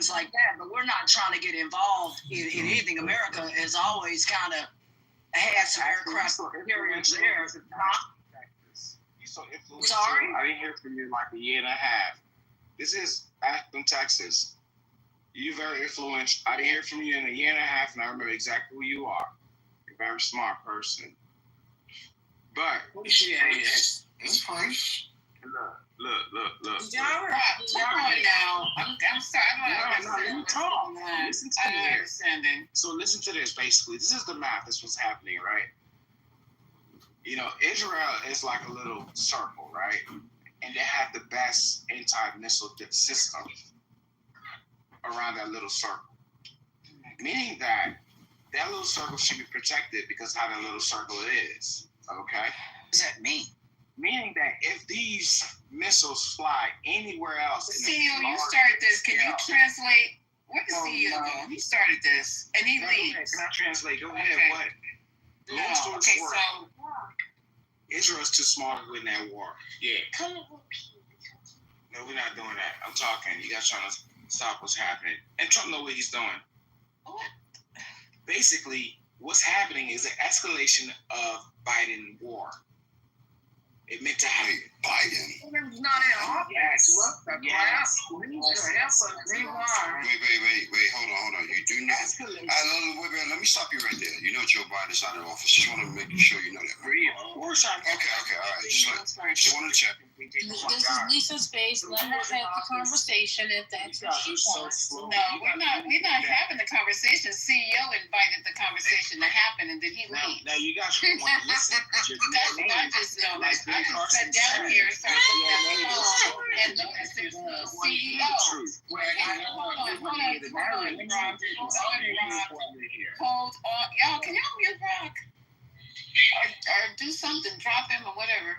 things like that, but we're not trying to get involved in anything. America has always kind of had some aircraft carriers there. So sorry? I didn't hear from you in like a year and a half. This is Akron, Texas. You're very influential. I didn't hear from you in a year and a half, and I remember exactly who you are. You're a very smart person. But it's fine. Look. Y'all right now. I'm sorry. Let me talk. Listen to me. So listen to this. Basically, this is the math. This was happening, right? You know, Israel is like a little circle, right? And they have the best anti-missile system around that little circle. Meaning that little circle should be protected because how that little circle is. Okay? What does that mean? Meaning that if these missiles fly anywhere else... CEO, you started this. Can you translate? Where did CEO go? He started this. And he leaves. Can I translate? Go ahead. What? No. Okay, so... Israel's too smart to win that war. Yeah. No, we're not doing that. I'm talking. You guys trying to stop what's happening. And Trump knows what he's doing. What? Basically, what's happening is an escalation of Biden war. It meant to happen. Biden? It's not in office. Yes. Wait, hold on. You do know. Wait, let me stop you right there. You know Joe Biden's not in office. Just want to make sure you know that. Okay, all right. Just want to check. This is Lisa's space. Let her have the conversation if that's what she wants. No, we're not having the conversation. CEO invited the conversation to happen, and then he leaves. Now you guys want to listen. That's what I just know. I just sat down here and started looking at the phone, and noticed there's no CEO. Hold on, Rob. Hold on. Y'all, can y'all mute Rock? Or do something, drop him or whatever.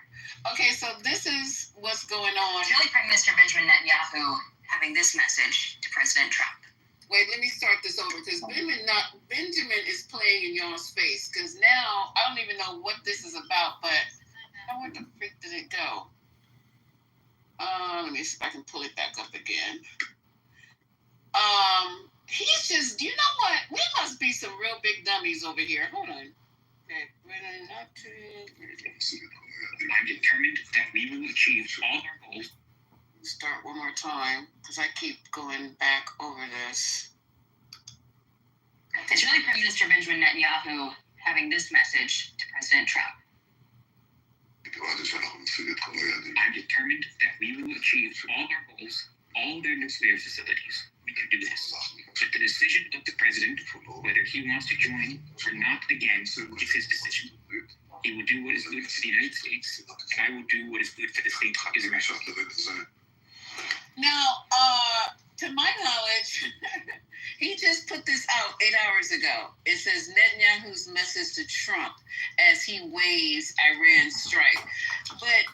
Okay, so this is what's going on. Israeli Prime Minister Benjamin Netanyahu having this message to President Trump. Wait, let me start this over because Benjamin is playing in y'all's face because now I don't even know what this is about, but where the frick did it go? Let me see if I can pull it back up again. He's just, you know what? We must be some real big dummies over here. Hold on. Okay, I'm determined that we will achieve all our goals. Start one more time, because I keep going back over this. Israeli Prime Minister Benjamin Netanyahu having this message to President Trump. I'm determined that we will achieve all our goals, all their nuclear facilities. We can do this. But the decision of the president, whether he wants to join or not again, is his decision. He will do what is good for the United States, and I will do what is good for the state of Israel. Now, to my knowledge, he just put this out 8 hours ago. It says Netanyahu's message to Trump as he waives Iran's strike. But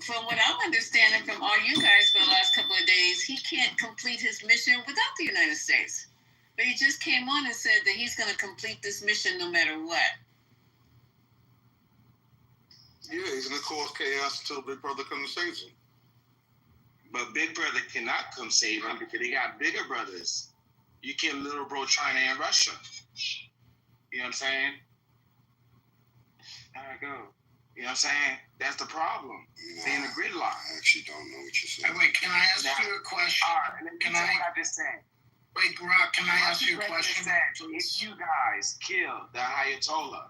from what I'm understanding from all you guys for the last couple of days, he can't complete his mission without the United States. But he just came on and said that he's going to complete this mission no matter what. Yeah, he's going to cause chaos until Big Brother comes and saves him. But Big Brother cannot come save him because they got bigger brothers. You kill little bro China and Russia. You know what I'm saying? There I go. You know what I'm saying? That's the problem. They're in a gridlock. I actually don't know what you're saying. Wait, can I ask you a question? All right, can I just say? Wait, Rock, can I ask you a question? If you guys kill the Ayatollah,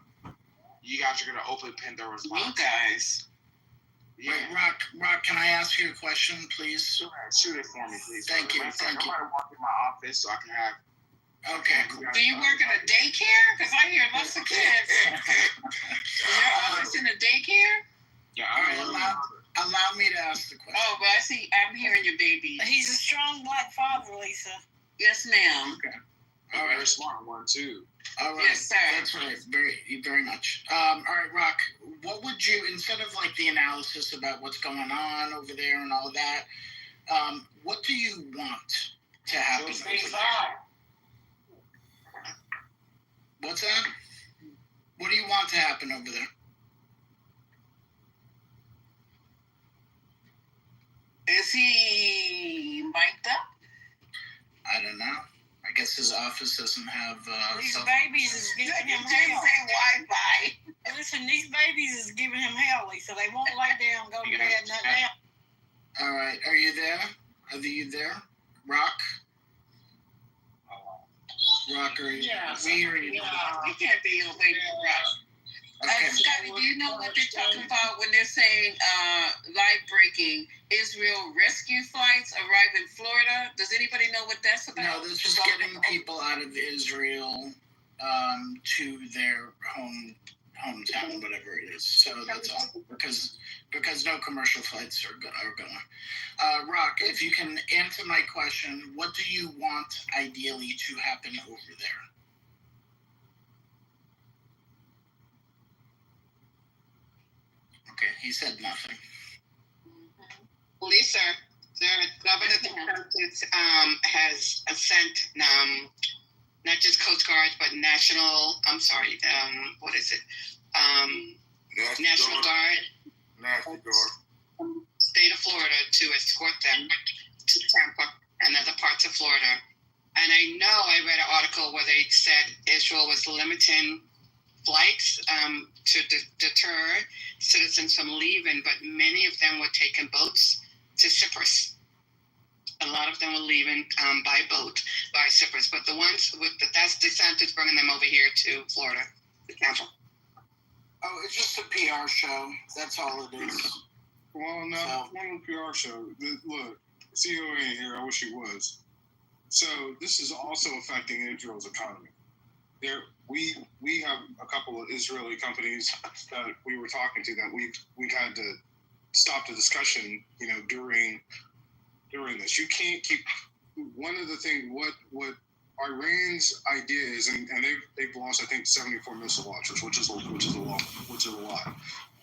you guys are going to open Pandora's box. You guys. Yeah. Wait, Rock, can I ask you a question, please? Shoot it for me, please. Thank you. I'm going to walk in my office so I can have... Okay, cool. Do you work at a daycare? Because I hear lots of kids. You're always in a daycare? Yeah, all right, allow me to ask the question. Oh, but I see, I'm hearing your baby. He's a strong black father, Lisa. Yes, ma'am. Okay. All right. Very smart one, too. All right. Yes, sir. That's right. Very much. All right, Rock, what would you, instead of like the analysis about what's going on over there and all that, what do you want to happen over there? What's that? What do you want to happen over there? Is he mic'd up? I don't know. I guess his office doesn't have. These babies is giving him hell. Wi-Fi. Listen, these babies is giving him hell, Lisa. They won't lay down, go to bed, nothing else. All right, are you there? Are you there? Rock? Rock, are you? Yeah. We hear you. You can't be away from Rock. Okay. Scotty, do you know what they're talking about when they're saying live breaking Israel rescue flights arrive in Florida? Does anybody know what that's about? No, this is getting people out of Israel to their hometown, whatever it is. So that's all. Because no commercial flights are going. Rock, if you can answer my question, what do you want ideally to happen over there? Okay, he said nothing. Lisa, the governor of the Massachusetts has sent not just Coast Guard but National National Guard, state of Florida to escort them to Tampa and other parts of Florida. And I read an article where they said Israel was limiting flights to deter citizens from leaving, but many of them were taking boats to Cyprus. A lot of them were leaving by boat, by Cyprus. But the ones that's DeSantis bringing them over here to Florida, to Tampa. Oh, it's just a PR show. That's all it is. Well, no, it's not a PR show. Look, CEO ain't here. I wish he was. So this is also affecting Israel's economy. We have a couple of Israeli companies that we were talking to that we've had to stop the discussion, during this. You can't keep one of the things what Iran's idea is, and they've lost I think 74 missile launchers, which is a lot.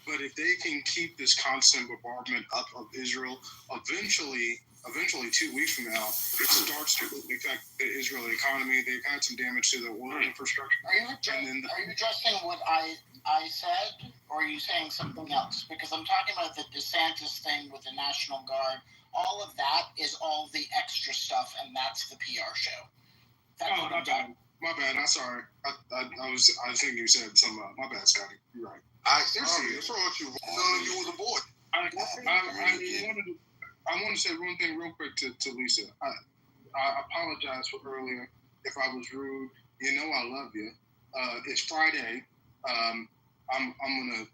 But if they can keep this constant bombardment up of Israel, eventually 2 weeks from now, it starts to affect the Israeli economy. They've had some damage to the oil infrastructure. Are you addressing what I said, or are you saying something else? Because I'm talking about the DeSantis thing with the National Guard. All of that is all the extra stuff, and that's the PR show. My bad. I'm sorry. I was thinking you said some. My bad, Scotty. You're right. I see. What's wrong with you? You was a boy. I want to say one thing real quick to Lisa. I apologize for earlier if I was rude. I love you. It's Friday. I'm gonna.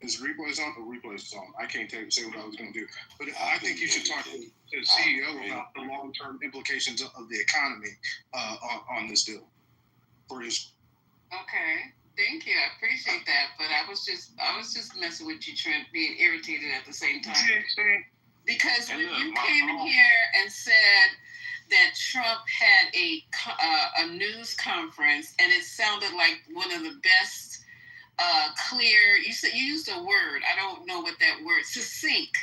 Is replays on? Or replays is on? I can't say what I was gonna do. But I think you should talk to the CEO about the long-term implications of the economy on this deal. For his. Okay. Thank you. I appreciate that. But I was just messing with you, Trent, being irritated at the same time. Because when you came in here and said that Trump had a news conference and it sounded like one of the best clear, you used a word, I don't know what that word, succinct.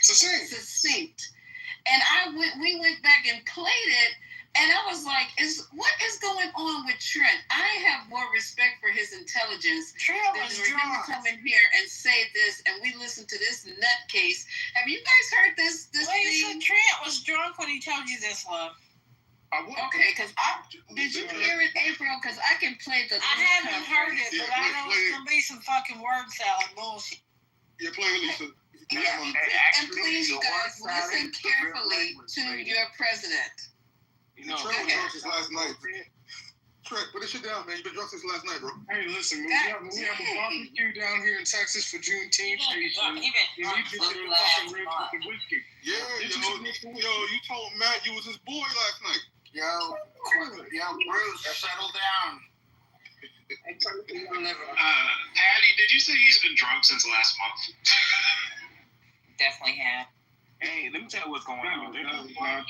And we went back and played it, and I was like, what is going on with Trent? I have more respect for his intelligence than for him to come in here and say this, and we listen to this nutcase. Have you guys heard this thing? Trent was drunk when he told you this, love. Okay, did you hear it, April? Because I can play the. I haven't heard it, but I know it's gonna be some fucking word salad bullshit. You're playing Lisa. Yeah, and please, you guys, listen carefully to your president. Trent was drunk since last night. Trent, put this shit down, man. You've been drunk since last night, bro. Hey, listen, we have a barbecue down here in Texas for Juneteenth. You need to get your fucking ribs with the whiskey. Yeah, you told Matt you was his boy last night. Yo, Bruce, settle down. Patty, did you say he's been drunk since last month? Definitely have. Hey, let me tell you what's going on. There's no flights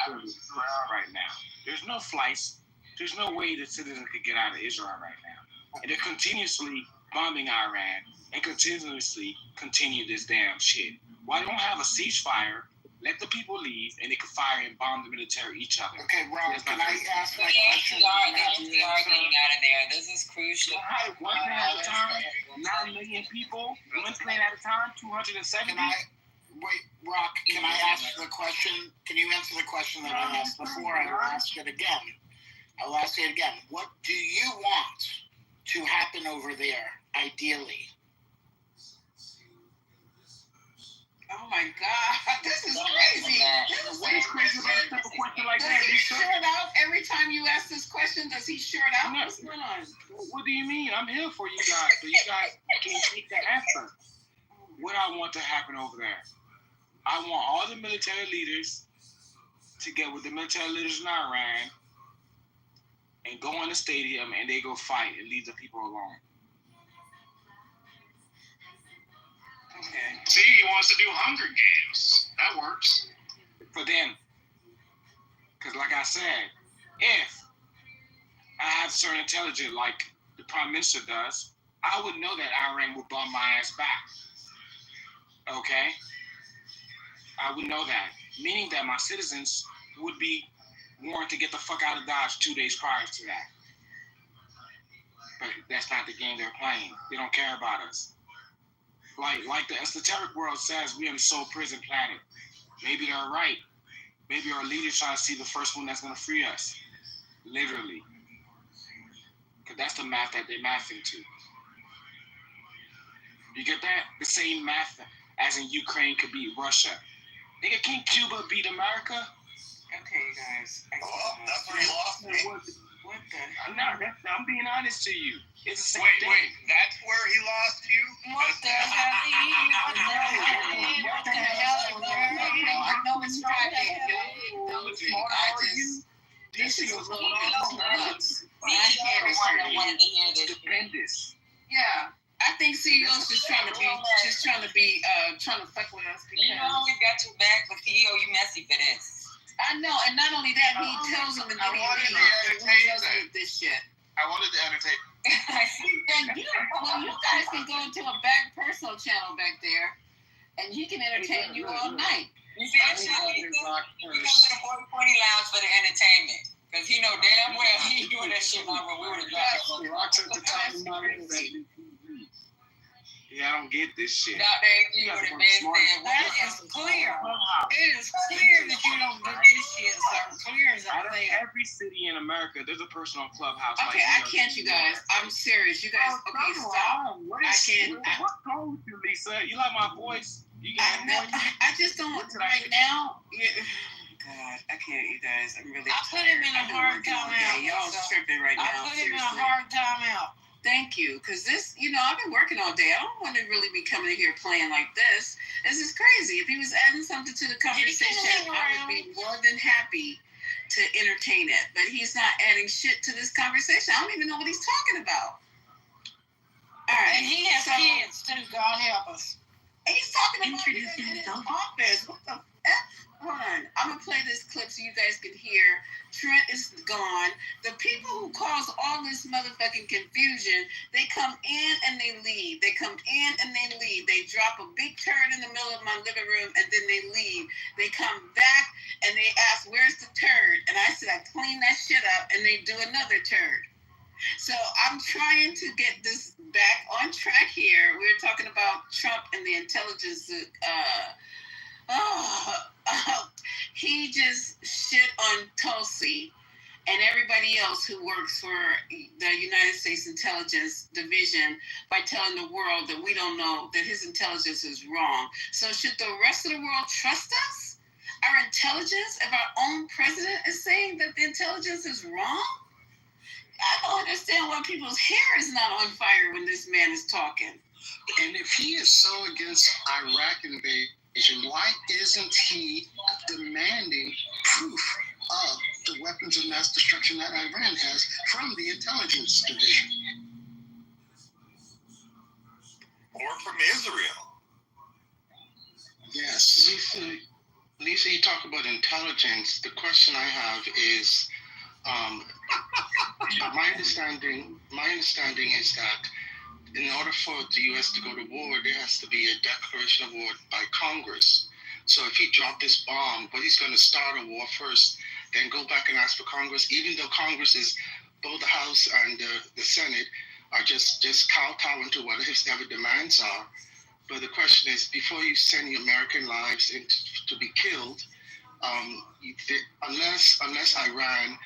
right now. There's no flights. There's no way that citizens could get out of Israel right now. And they're continuously bombing Iran and continuously continue this damn shit. Why don't have a ceasefire? Let the people leave, and they can fire and bomb the military each other. Okay, Rob, can I ask my They question? actually are getting out of there. This is crucial. One plane at a time, 9 million people. One plane at a time, 270. Wait, Rock, can I ask the question? Can you answer the question that I asked before? I'll ask it again. What do you want to happen over there, ideally? Oh my God, this is crazy. What is crazy about a simple question like that? Does he shirt out every time you ask this question? Does he shirt out? What's going on? What do you mean? I'm here for you guys, so you guys can take the answer. What I want to happen over there, I want all the military leaders to get with the military leaders in Iran and go in the stadium and they go fight and leave the people alone. Okay. See, he wants to do Hunger Games. That works. For them. Because like I said, if I have certain intelligence like the Prime Minister does, I would know that Iran would bomb my ass back. Okay? I would know that. Meaning that my citizens would be warned to get the fuck out of Dodge 2 days prior to that. But that's not the game they're playing. They don't care about us. Like the esoteric world says, we're in the soul prison planet. Maybe they're right. Maybe our leaders trying to see the first one that's going to free us. Literally. Because that's the math that they're mathing to. You get that? The same math as in Ukraine could beat Russia. Nigga, can Cuba beat America? Okay, you guys. That's where you lost me. What the hell? I'm being honest to you. It's the same thing. Wait, that's where he lost you? What the hell? I know it's Friday. This is a little nuts. I wanted to hear this. Stupendous. Yeah. I think CEO's just trying to fuck with us because You know, we got your back, but CEO, you messy for this. I know, and not only that, he tells them I wanted to entertain this shit. I wanted to entertain. And you guys can go into a back personal channel back there, and he can entertain you all night. You see, that shit, we come to the 40 Lounge for the entertainment. Because he know damn well he ain't doing that shit on when we would have dropped Rocks at the top of my list. Yeah, I don't get this shit. Out there, you would have been saying, That is clear. It is clear that you don't get this shit, sir. Clear as Out of day. every city in America, there's a person on Clubhouse. Okay, I can't, you guys. I'm serious. You guys, okay, stop. I can't. What's wrong with you, Lisa? You like my voice? I just don't. Right now, God, I can't, you guys. I'm really. I put him in a hard timeout. Y'all tripping right now. I put him in a hard timeout. Thank you, because this, I've been working all day. I don't want to really be coming in here playing like this. This is crazy. If he was adding something to the conversation, I would be more than happy to entertain it. But he's not adding shit to this conversation. I don't even know what he's talking about. All right. And he has kids too. God help us. And he's talking about it in his office. What the F? Hold on. I'm going to play this clip so you guys can hear. Trent is gone. The people who cause all this motherfucking confusion, they come in and they leave. They come in and they leave. They drop a big turd in the middle of my living room and then they leave. They come back and they ask, where's the turd? And I said, I clean that shit up, and they do another turd. So I'm trying to get this back on track here. We were talking about Trump and the intelligence. He just shit on Tulsi and everybody else who works for the United States Intelligence Division by telling the world that we don't know, that his intelligence is wrong. So should the rest of the world trust us? Our intelligence, if our own president is saying that the intelligence is wrong? I don't understand why people's hair is not on fire when this man is talking. And if he is so against Iraq invasion, why isn't he demanding proof of the weapons of mass destruction that Iran has from the intelligence division? Or from Israel? Yes. Lisa, you talk about intelligence. The question I have is, my understanding is that in order for the U.S. to go to war, there has to be a declaration of war by Congress. So if he dropped this bomb, but he's going to start a war first, then go back and ask for Congress, even though Congress is, both the House and the Senate are just kowtowing to whatever his demands are. But the question is, before you send your American lives to be killed, unless Iran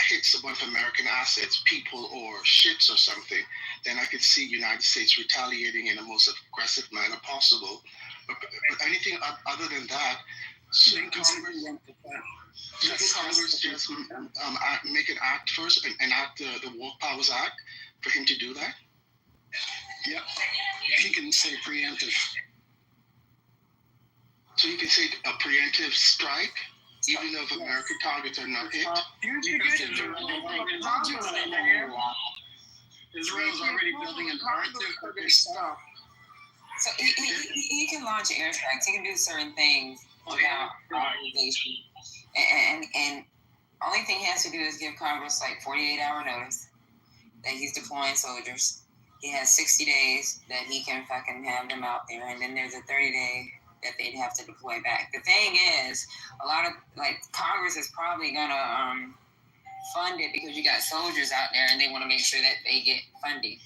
hits a bunch of American assets, people or ships or something, then I could see United States retaliating in the most aggressive manner possible. But anything other than that, shouldn't Congress just make an act first, enact the War Powers Act for him to do that? Yep. He can say preemptive. So you can say a preemptive strike, even though if American targets are not hit? Israel's already building an arctic for their stuff. So he can launch airstrikes. He can do certain things without authorization. And only thing he has to do is give Congress like 48-hour notice that he's deploying soldiers. He has 60 days that he can fucking have them out there, and then there's a 30-day that they'd have to deploy back. The thing is, a lot of Congress is probably gonna fund it because you got soldiers out there, and they want to make sure that they get funding.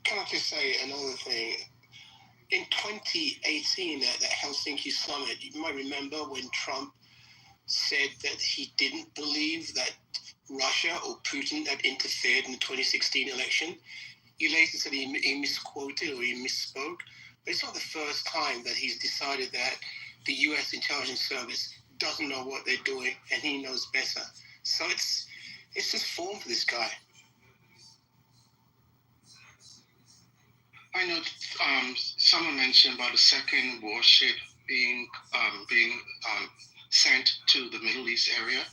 Can I just say another thing? In 2018, at the Helsinki summit, you might remember when Trump said that he didn't believe that Russia or Putin had interfered in the 2016 election. He later said he misquoted or he misspoke. But it's not the first time that he's decided that the U.S. intelligence service doesn't know what they're doing and he knows better. So it's just form for this guy. I know someone mentioned about a second warship being sent to the Middle East area.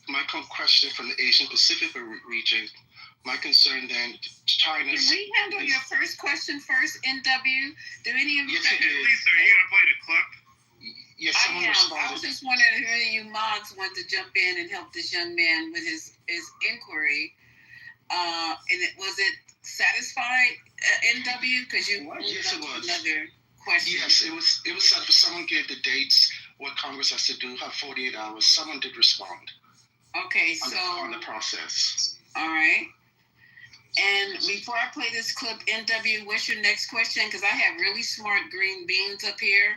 My question from the Asian Pacific region, my concern then, China. Can we handle your first question first, NW? Do any of you? Yes, it is. Lisa, are you gonna play the clip? Yes, someone responded. I was just wondering if any of you mods want to jump in and help this young man with his inquiry. And was it satisfied, NW? Because you yes, it was. Another question. Yes, it was satisfied. Someone gave the dates, what Congress has to do, have 48 hours. Someone did respond. Okay, so on the process. All right. And before I play this clip, NW, what's your next question? Because I have really smart green beans up here.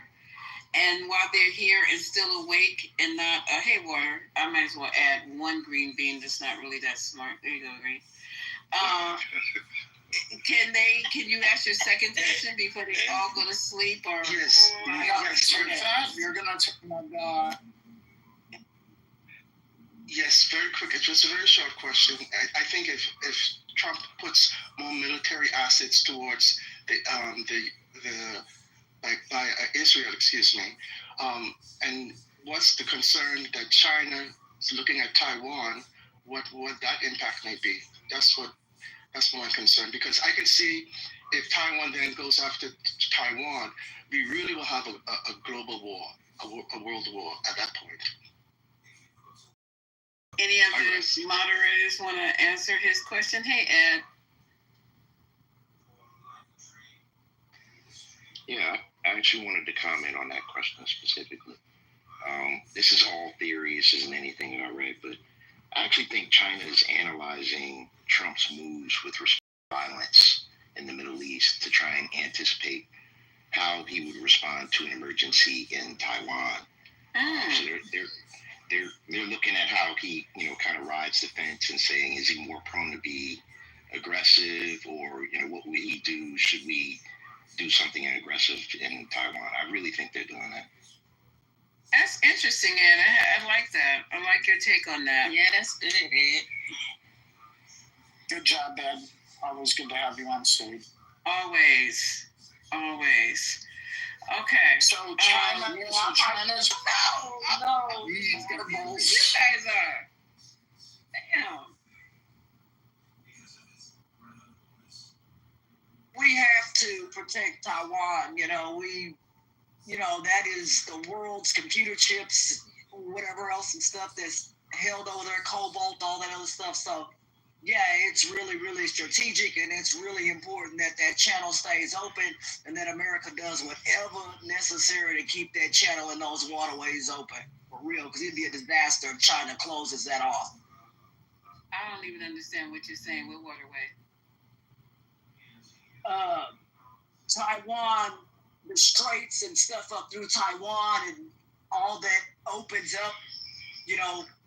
And while they're here and still awake and not haywire, I might as well add one green bean that's not really that smart. There you go, Green. Can you ask your second question before they all go to sleep? Or yes, you're gonna talk about. Yes, very quick. It was a very short question. I think if Trump puts more military assets towards Israel, and what's the concern that China is looking at Taiwan? What that impact may be? That's my concern, because I can see if Taiwan then goes after Taiwan, we really will have a global war, a world war at that point. Any of the moderators want to answer his question? Hey, Ed. Yeah, I actually wanted to comment on that question specifically. This is all theory. This isn't anything I read, but I actually think China is analyzing Trump's moves with respect to violence in the Middle East to try and anticipate how he would respond to an emergency in Taiwan. So they're looking at how he, kind of rides the fence and saying, is he more prone to be aggressive, or, what would he do? Should we do something aggressive in Taiwan? I really think they're doing that. That's interesting, Ed. I like that. I like your take on that. Yeah, that's good, Ed. Good job, Ed. Always good to have you on stage. Always. Okay. So China's. No. You guys are. Damn. We have to protect Taiwan. That is the world's computer chips, whatever else and stuff that's held over there, cobalt, all that other stuff. So, yeah, it's really, really strategic, and it's really important that channel stays open and that America does whatever necessary to keep that channel and those waterways open. For real, because it'd be a disaster if China closes that off. I don't even understand what you're saying. What waterway? Taiwan, the straits and stuff up through Taiwan and all that opens up,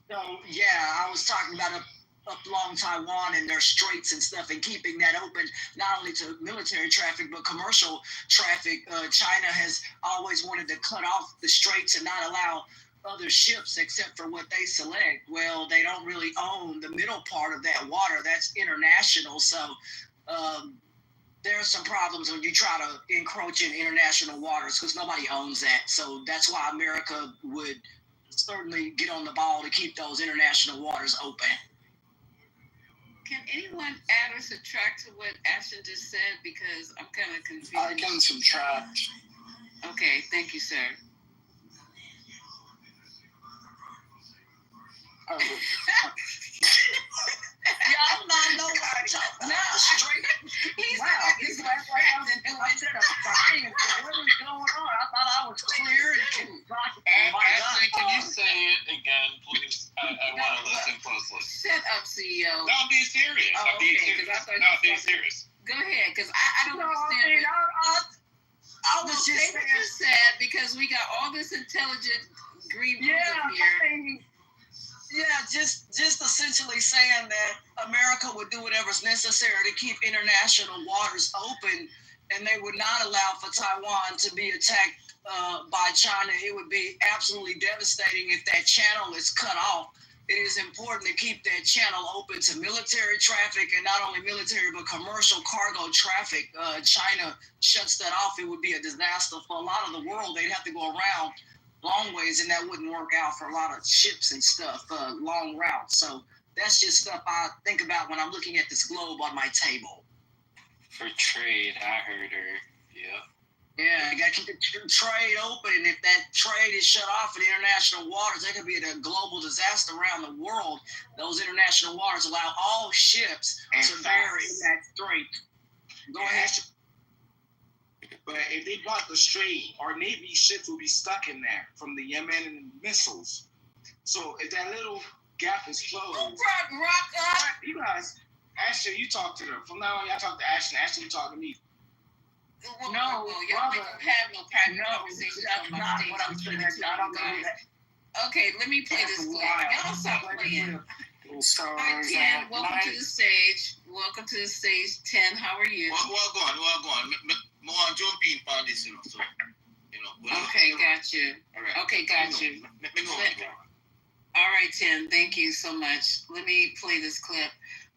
So yeah, I was talking about up along Taiwan and their straits and stuff, and keeping that open not only to military traffic but commercial traffic. China has always wanted to cut off the straits and not allow other ships except for what they select. Well, they don't really own the middle part of that water. That's international. So there are some problems when you try to encroach in international waters because nobody owns that. So that's why America would certainly get on the ball to keep those international waters open. Can anyone add or subtract to what Ashton just said? Because I'm kind of confused. I can subtract. Okay, thank you, sir. Y'all not know what I'm talking about. Straight. He's I said a science. What is going on? I thought I was clear and Ashley, can you say it again, please? I want to listen closely. Shut up, CEO. No, I'm being serious. I'm being serious. Go ahead, because I don't understand. I was just what you said, because we got all this intelligent green people here. Just essentially saying that America would do whatever's necessary to keep international waters open, and they would not allow for Taiwan to be attacked by China. It would be absolutely devastating if that channel is cut off. It is important to keep that channel open to military traffic, and not only military but commercial cargo traffic. China shuts that off, it would be a disaster for a lot of the world. They'd have to go around long ways, and that wouldn't work out for a lot of ships and stuff, long routes. So that's just stuff I think about when I'm looking at this globe on my table. For trade, I heard her. Yeah. Yeah, you got to keep the trade open, and if that trade is shut off in international waters, that could be a global disaster around the world. Those international waters allow all ships to bear in that strait. Go ahead. But if they block the strait, our Navy ships will be stuck in there from the Yemen and missiles. So if that little gap is closed, you guys, Ashton, you talk to them. From now on, y'all talk to Ashton. Ashton, you talk to me. Y'all have no private conversation. That's not what I'm saying. I don't know that. Okay, let me play this clip. Y'all stop playing. Hi, 10. Welcome to the stage. Welcome to the stage, 10. How are you? Well, go on. More jump in on this, so, Okay, got you. All right. Okay, got you. All right, 10. Thank you so much. Let me play this clip.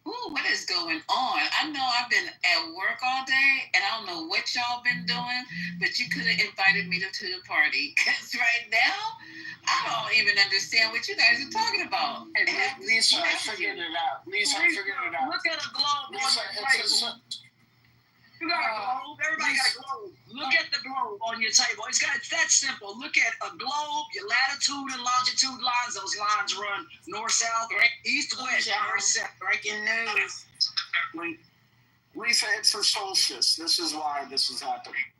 Ooh, what is going on? I know I've been at work all day, and I don't know what y'all been doing, but you could have invited me to the party. Because right now, I don't even understand what you guys are talking about. Hey, Lisa, I figured it out. Look at a globe. Lisa, you got a globe. Everybody got a globe. Look at the globe on your table. It's that simple. Look at a globe, your latitude and longitude lines. Those lines run north, south, east, west. Breaking news. Lisa, it's the solstice. This is why this is happening.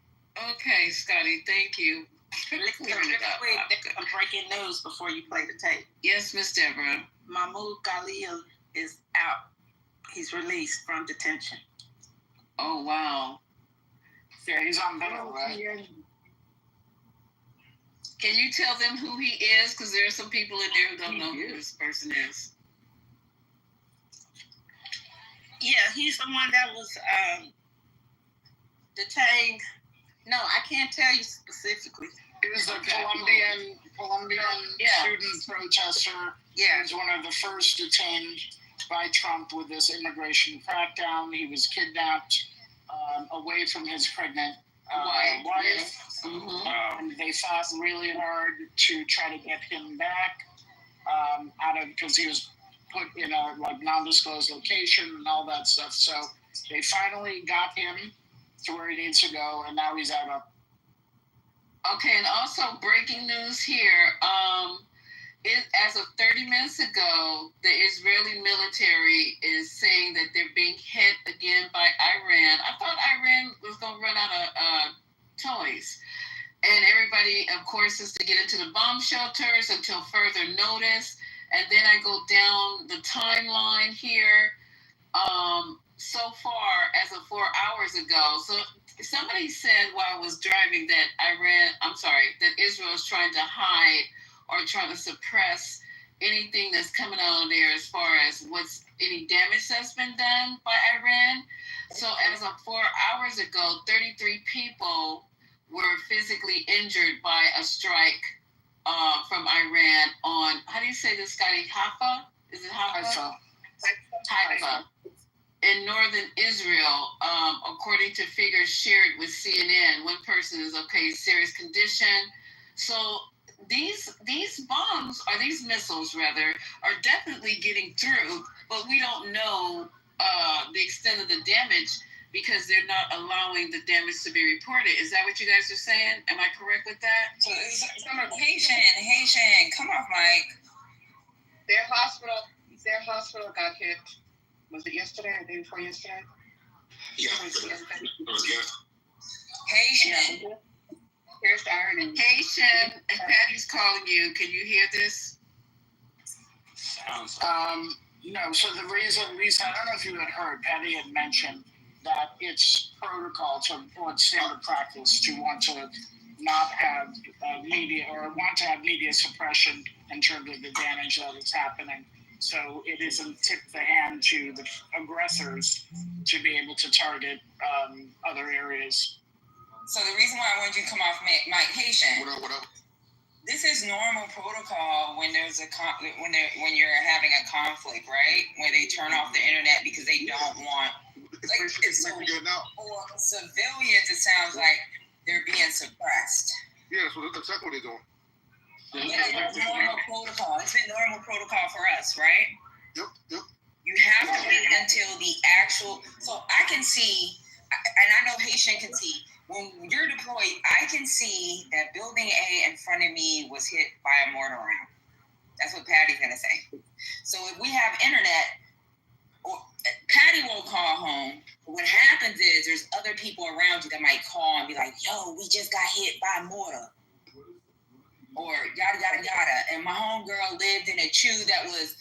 Okay, Scotty, thank you. Breaking news before you play the tape. Yes, Miss Deborah. Mahmoud Khalil is out. He's released from detention. Oh, wow. Yeah, he's on bail, right? Can you tell them who he is? Because there are some people in there who don't know who this person is. Yeah, he's the one that was detained. No, I can't tell you specifically. He was the Colombian student protester. Yeah. He was one of the first detained by Trump with this immigration crackdown. He was kidnapped away from his pregnant wife. Mm-hmm. And they fought really hard to try to get him back because he was put in a non-disclosed location and all that stuff. So they finally got him to where he needs to go, and now he's out of. Okay, and also breaking news here. As of 30 minutes ago, the Israeli military is saying that they're being hit again by Iran. I thought Iran was going to run out of toys. And everybody, of course, is to get into the bomb shelters until further notice. And then I go down the timeline here. so far as of 4 hours ago. So somebody said while I was driving that that Israel is trying to hide or trying to suppress anything that's coming out there as far as any damage that's been done by Iran. So as of 4 hours ago, 33 people were physically injured by a strike from Iran on, how do you say this, Scotty? Haifa? Is it Haifa? Haifa. In northern Israel, according to figures shared with CNN, one person is serious condition. So these bombs, or these missiles rather, are definitely getting through, but we don't know the extent of the damage because they're not allowing the damage to be reported. Is that what you guys are saying? Am I correct with that? So Haitian, come off, Mike. Their hospital got hit. Was it yesterday or the day before yesterday? Yeah. Haitian. Here's the irony. Haitian, Patty's calling you. Can you hear this? No, so the reason, Lisa, I don't know if you had heard, Patty had mentioned that it's protocol or it's standard practice to want to not have media or want to have media suppression in terms of the damage that is happening. So it isn't tip the hand to the aggressors to be able to target other areas. So the reason why I wanted you to come off, Mike, Haitian. What up? This is normal protocol when there's when you're having a conflict, right? Where they turn off the internet because they don't want. For civilians, it sounds like they're being suppressed. Yeah, so that's exactly what they're doing. Yeah, it's normal protocol. It's been normal protocol for us, right? Yep. You have to wait until the actual. So I can see, and I know Haitian can see. When you're deployed, I can see that building A in front of me was hit by a mortar round. That's what Patty's gonna say. So if we have internet, Patty won't call home. But what happens is there's other people around you that might call and be like, "Yo, we just got hit by a mortar," or yada yada yada. And my homegirl lived in a chew that was,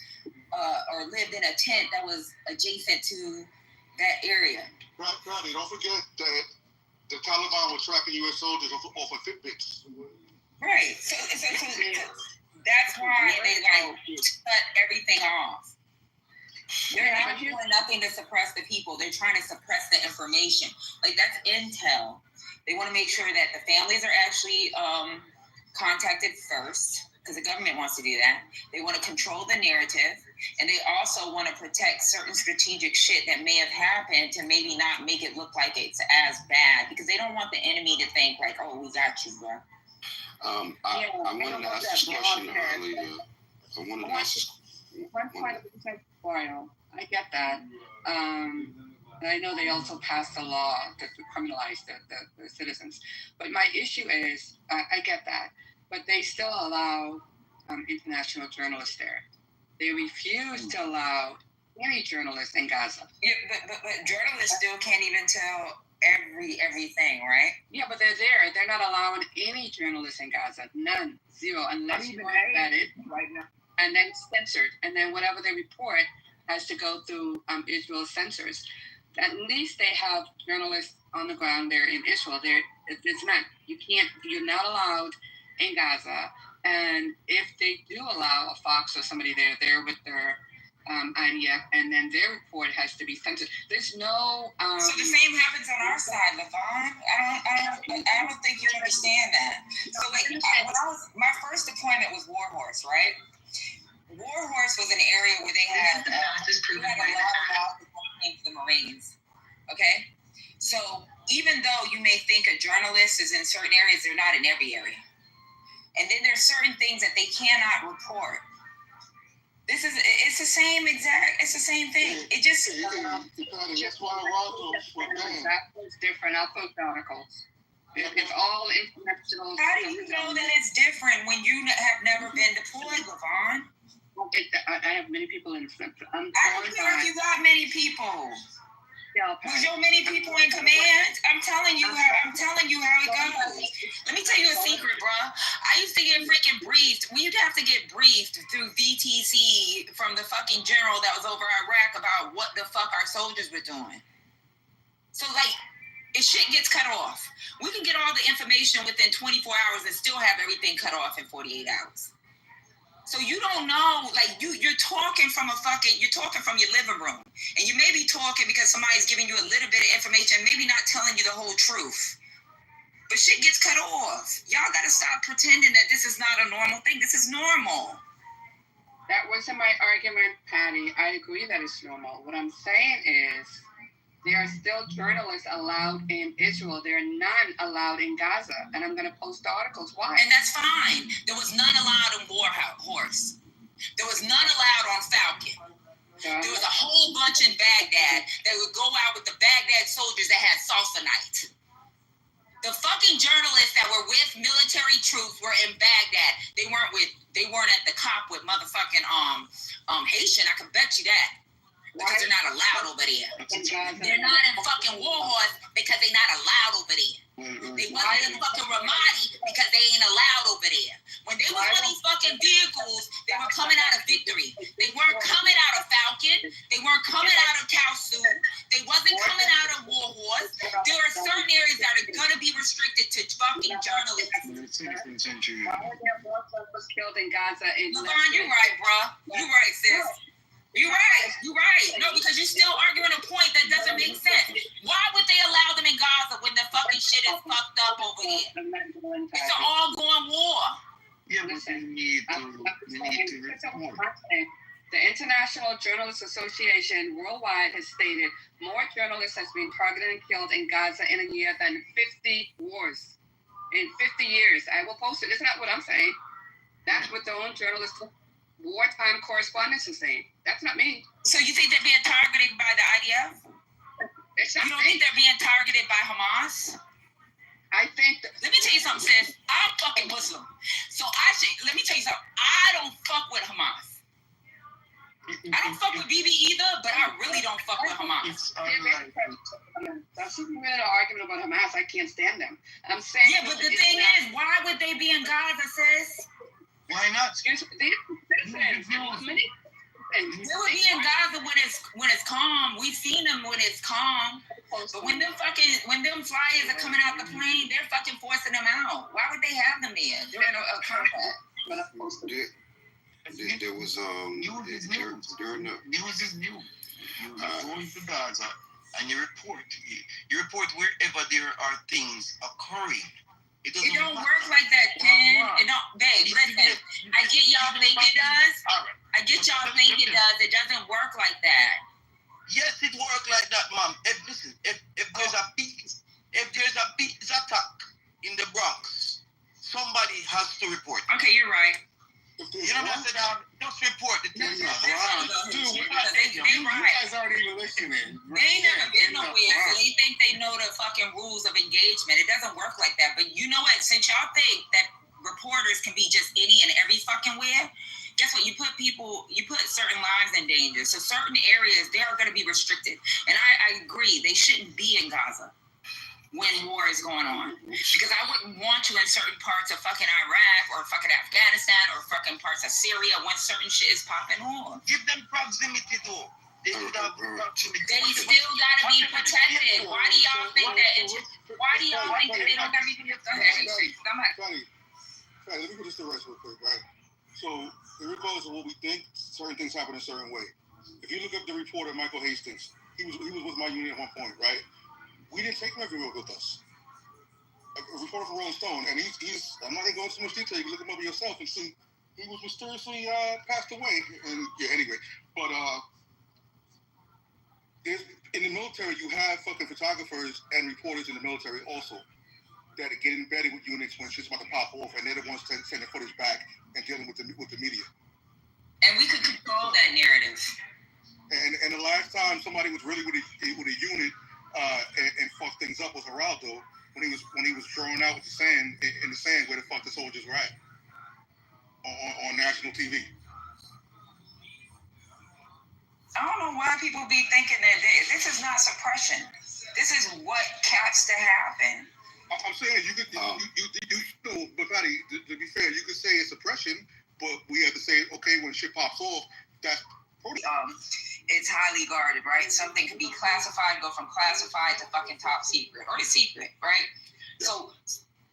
or lived in a tent that was adjacent to that area. Patty, don't forget that the Taliban were tracking U.S. soldiers off of Fitbits. Right. So that's why they cut everything off. They're not doing nothing to suppress the people. They're trying to suppress the information. Like, that's intel. They want to make sure that the families are actually contacted first, because the government wants to do that. They want to control the narrative. And they also want to protect certain strategic shit that may have happened to maybe not make it look like it's as bad, because they don't want the enemy to think like, "Oh, we got you, bro." I wanted to ask this question earlier. One point of memorial. I get that. I know they also passed a law to criminalize the citizens. But my issue is, I get that, but they still allow international journalists there. They refuse to allow any journalists in Gaza. Yeah, but journalists still can't even tell everything, right? Yeah, but they're there. They're not allowing any journalists in Gaza. None. Zero. Unless you are vetted right now. And then censored. And then whatever they report has to go through Israel's censors. At least they have journalists on the ground there in Israel. It's not. You're not allowed in Gaza. And if they do allow a Fox or somebody there with their IDF, and then their report has to be censored. There's no. So the same happens on our side, Levon. I don't think you understand that. So my first deployment was Warhorse, right? Warhorse was an area where they had a lot of the Marines. Okay, so even though you may think a journalist is in certain areas, they're not in every area. And then there's certain things that they cannot report. It's the same thing. It just. That's why It's different. I'll post articles. It's all international. How do you know that it's different when you have never been deployed, Levon? I have many people in. I don't care if you got many people. With so many people in command, I'm telling you how it goes. Let me tell you a secret, bruh. I used to get freaking briefed. We'd have to get briefed through VTC from the fucking general that was over Iraq about what the fuck our soldiers were doing. So like, if shit gets cut off, we can get all the information within 24 hours and still have everything cut off in 48 hours. So you don't know, like you're talking from your living room. And you may be talking because somebody's giving you a little bit of information, maybe not telling you the whole truth. But shit gets cut off. Y'all gotta stop pretending that this is not a normal thing. This is normal. That wasn't my argument, Patty. I agree that it's normal. What I'm saying is there are still journalists allowed in Israel. There are none allowed in Gaza. And I'm going to post articles. Why? And that's fine. There was none allowed in Warhorse. There was none allowed on Falcon. There was a whole bunch in Baghdad that would go out with the Baghdad soldiers that had sulfonite. The fucking journalists that were with military troops were in Baghdad. They weren't at the COP with motherfucking Haitian. I can bet you that. Because they're not allowed over there. They're not in fucking Warhorse because they're not allowed over there. They wasn't in fucking Ramadi because they ain't allowed over there. When they was on these fucking vehicles, they were coming out of Victory. They weren't coming out of Falcon. They weren't coming out of Kalsu. They wasn't coming out of Warhorse. There are certain areas that are gonna be restricted to fucking journalists. Was killed in Gaza. LeVon, you're right, bruh. You're right, sis. You're right. No, because you're still arguing a point that doesn't make sense. Why would they allow them in Gaza when the fucking shit is fucked up over there? It's an all-going war. Yeah, but you need to report. The International Journalists Association worldwide has stated more journalists has been targeted and killed in Gaza in a year than 50 wars. In 50 years. I will post it. It's not what I'm saying. That's what their own journalists wartime correspondents is saying. That's not me. So you think they're being targeted by the IDF? You don't think they're being targeted by Hamas? I think let me tell you something, sis. I'm fucking Muslim. So let me tell you something. I don't fuck with Hamas. I don't fuck with Bibi either, but I really don't fuck with Hamas. That's even an argument about Hamas. I can't stand them. I'm saying. Yeah, but the thing is, why would they be in Gaza, sis? Why not? They would be in Gaza when it's calm. We've seen them when it's calm. But when them flyers are coming out the plane, they're fucking forcing them out. Why would they have them there during a combat? There was during the news is new. You go into Gaza and you report. You report wherever there are things occurring. It don't work like that, Ken. It don't, babe. Listen, I get y'all think it does. I get y'all think it does. It doesn't work like that. Yes, it works like that, ma'am. If there's a beach attack in the Bronx, somebody has to report. Okay, you're right. You know what I said? Just report the thing. You guys aren't even listening. They ain't never been nowhere, so they think they know the fucking rules of engagement. It doesn't work like that. But you know what? Since y'all think that reporters can be just any and every fucking where, guess what? You put certain lives in danger. So certain areas, they are going to be restricted. And I agree, they shouldn't be in Gaza when war is going on. Because I wouldn't want you in certain parts of fucking Iraq or fucking Afghanistan or fucking parts of Syria when certain shit is popping on. Give them proximity though. They still gotta be protected. Why do y'all think that they don't gotta be protected? Go ahead. Let me put this to rest real quick, right? So, regardless of what we think, certain things happen a certain way. If you look up the reporter Michael Hastings, he was with my unit at one point, right? We didn't take him everywhere with us. A reporter for Rolling Stone, and he's I'm not going to go into too much detail. You can look him up yourself and see he was mysteriously passed away. And yeah, anyway, but in the military, you have fucking photographers and reporters in the military also that get embedded with units when shit's about to pop off, and they're the ones sending footage back and dealing with the media. And we could control that narrative. And the last time somebody was really with a unit and fucked things up was Geraldo when he was thrown out with the sand in the sand where the fuck the soldiers were at on national TV. I don't know why people be thinking that this is not suppression. This is what has to happen. I'm saying you could, but Patty, to be fair, you could say it's suppression, but we have to say, okay, when shit pops off, that's it's highly guarded, right? Something could be classified, go from classified to fucking top secret, or the secret, right? So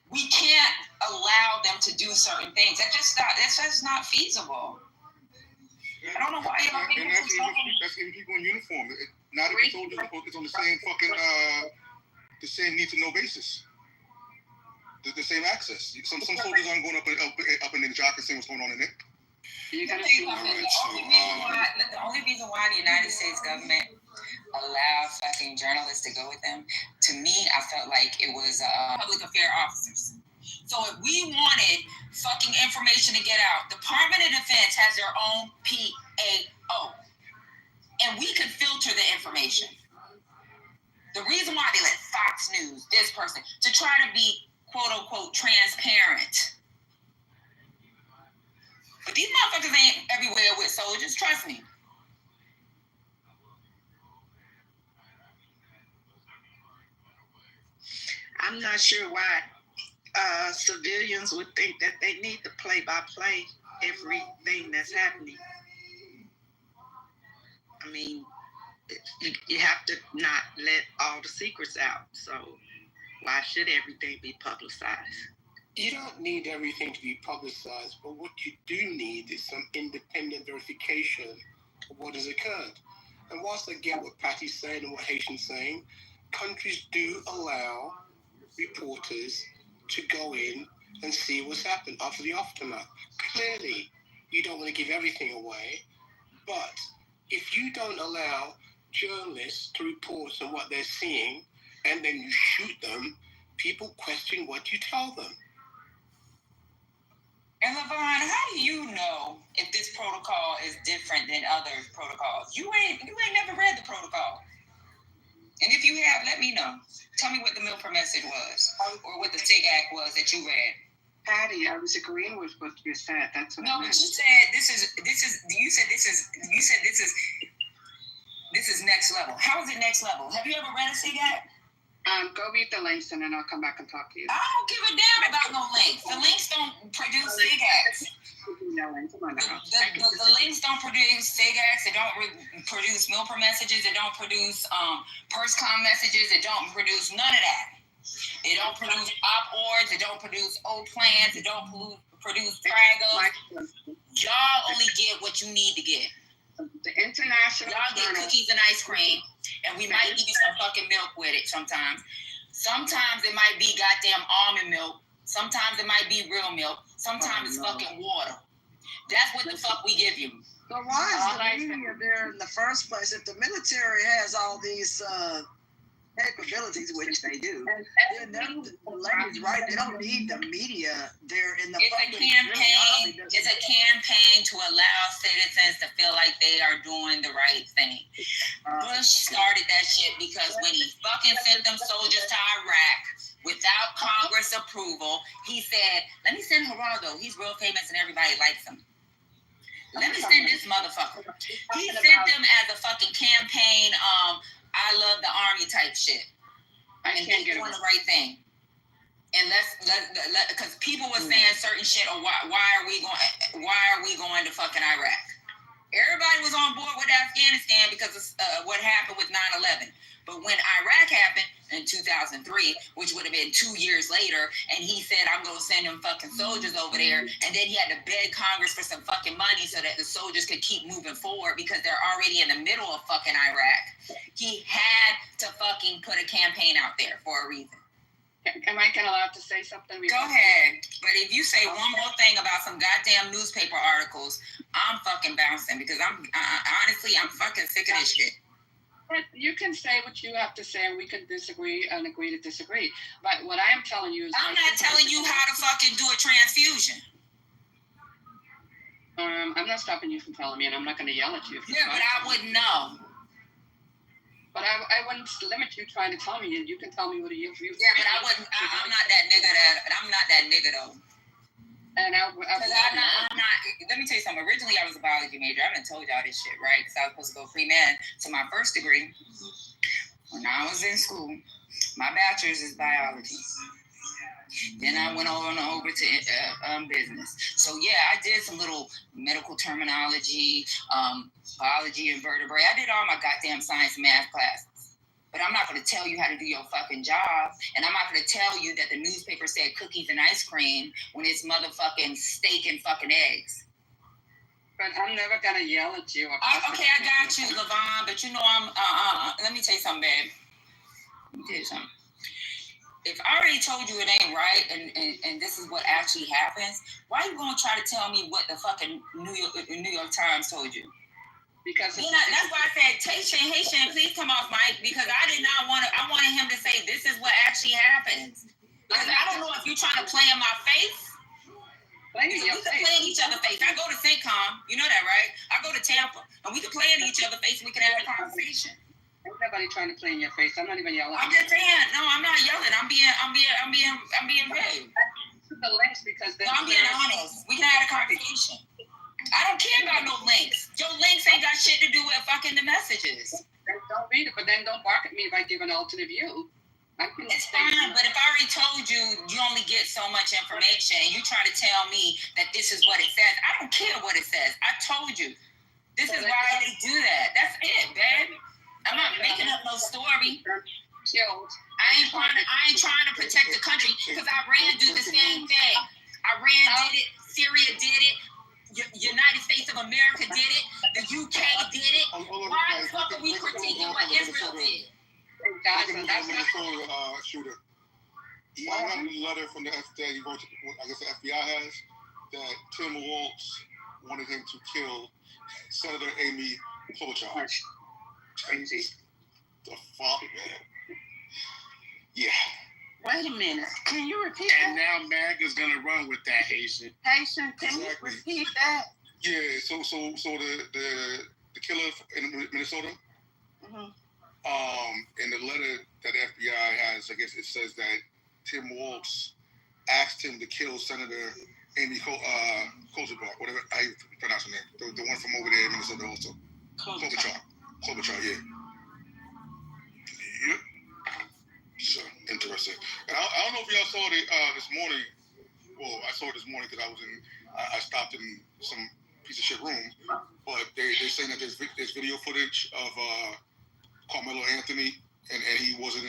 we can't allow them to do certain things. That's just not feasible. I don't know why y'all think that's even people in uniform. Not even soldiers. It's on the same fucking the same need to know basis. The same access. Some soldiers aren't going up in the jock and saying what's going on in it. The only reason why the United States government allowed fucking journalists to go with them, to me, I felt like it was public affairs officers. So if we wanted fucking information to get out, Department of Defense has their own PAO. And we could filter the information. The reason why they let Fox News, this person, to try to be quote unquote transparent. But these motherfuckers ain't everywhere with soldiers, trust me. I'm not sure why civilians would think that they need to play-by-play everything that's happening. I mean, you have to not let all the secrets out. So why should everything be publicized? You don't need everything to be publicized, but what you do need is some independent verification of what has occurred. And whilst I get what Patty's saying and what Haitian's saying, countries do allow reporters to go in and see what's happened after the aftermath. Clearly, you don't want to give everything away, but if you don't allow journalists to report on what they're seeing and then you shoot them, people question what you tell them. And LeVon, how do you know if this protocol is different than other protocols? You ain't never read the protocol. And if you have, let me know. Tell me what the Milford message was, or what the SIG Act was that you read. Patty, I was agreeing with what you said. That's what no, but you said this is next level. How is it next level? Have you ever read a SIG Act? Go read the links and then I'll come back and talk to you. I don't give a damn about no links. The links don't produce SIG Acts. The links don't produce SIG Acts. They don't produce Milford messages. They don't produce PERSCOM messages. They don't produce none of that. They don't produce op-ords. They don't produce old plans. They don't produce fragos. Y'all only get what you need to get. The international. Y'all get cookies and ice cream, and we might give you some fucking milk with it sometimes. Sometimes it might be goddamn almond milk. Sometimes it might be real milk. Sometimes it's fucking water. That's what the fuck we give you. So why is the media there in the first place? If the military has all these capabilities, which they do, then the lady's right. They don't need the media there in the public. It's a campaign to allow citizens to feel like they are doing the right thing. Bush started that shit because when he fucking sent them soldiers to Iraq without Congress approval, he said, let me send Geraldo. He's real famous and everybody likes him. Let me send this motherfucker. He sent them as a fucking campaign, I love the army type shit. And he's doing the right thing. And let's because people were saying certain shit or why are we going to fucking Iraq? Everybody was on board with Afghanistan because of what happened with 9/11. But when Iraq happened in 2003, which would have been 2 years later, and he said, I'm going to send them fucking soldiers over there, and then he had to beg Congress for some fucking money so that the soldiers could keep moving forward because they're already in the middle of fucking Iraq. He had to fucking put a campaign out there for a reason. Am I allowed to say something? Go ahead. But if you say one more thing about some goddamn newspaper articles, I'm fucking bouncing because honestly, I'm fucking sick of this shit. But you can say what you have to say and we can disagree and agree to disagree. But what I am telling you is... I'm not telling you how to fucking do a transfusion. I'm not stopping you from telling me and I'm not going to yell at you. Yeah, but I wouldn't know. But I wouldn't limit you trying to tell me. You can tell me what you... Yeah, but I wouldn't... I'm not that nigga though. And I'm not. Let me tell you something. Originally, I was a biology major. I haven't told y'all this shit, right? Because I was supposed to go pre-med to my first degree. When I was in school, my bachelor's is biology. Then I went over to business. So yeah, I did some little medical terminology, biology and vertebrae. I did all my goddamn science and math classes. But I'm not going to tell you how to do your fucking job. And I'm not going to tell you that the newspaper said cookies and ice cream when it's motherfucking steak and fucking eggs. But I'm never going to yell at you. Okay, I got you, Levon. But you know let me tell you something, babe. Let me tell you something. If I already told you it ain't right and this is what actually happens, why are you going to try to tell me what the fucking New York Times told you? Because that's why I said, Haitian, please come off mic, because I did not want to. I wanted him to say this is what actually happens. Because I don't know if you're trying to play in my face. We can play in each other's face. I go to Syncom, you know that, right? I go to Tampa, and we can play in each other's face. And we can have a conversation. Ain't nobody trying to play in your face. I'm not even yelling. I'm just saying. No, I'm not yelling. I'm being rude. The links because I'm being honest. We can have a conversation. I don't care about no links. Your links ain't got shit to do with fucking the messages. Don't read it, but then don't bark at me if I give an alternate view. It's fine, but if I already told you, you only get so much information, and you try to tell me that this is what it says. I don't care what it says. I told you. This is why they do that. That's it, babe. I'm not making up no story. I ain't trying to protect the country, because Iran do the same thing. Iran did it. Syria did it. United States of America did it. The UK did it. Why the fuck are we critiquing what Israel did? Minnesota shooter. He got a letter from the FBI. He wrote to, I guess the FBI has, that Tim Walz wanted him to kill Senator Amy Klobuchar. Crazy. The fuck, man. Yeah. Wait a minute. Can you repeat that? And now MAGA's gonna run with that, Haitian. Haitian, can you repeat that? Yeah. So the killer in Minnesota. Mm-hmm. In the letter that the FBI has, I guess it says that Tim Walz asked him to kill Senator Amy Klobuchar, whatever how you pronounce her name, the one from over there in Minnesota also. Klobuchar, yeah. Yep. So interesting. And I don't know if y'all saw it this morning. Well, I saw it this morning because I stopped in some piece of shit room. But they're saying that there's video footage of Carmelo Anthony and he wasn't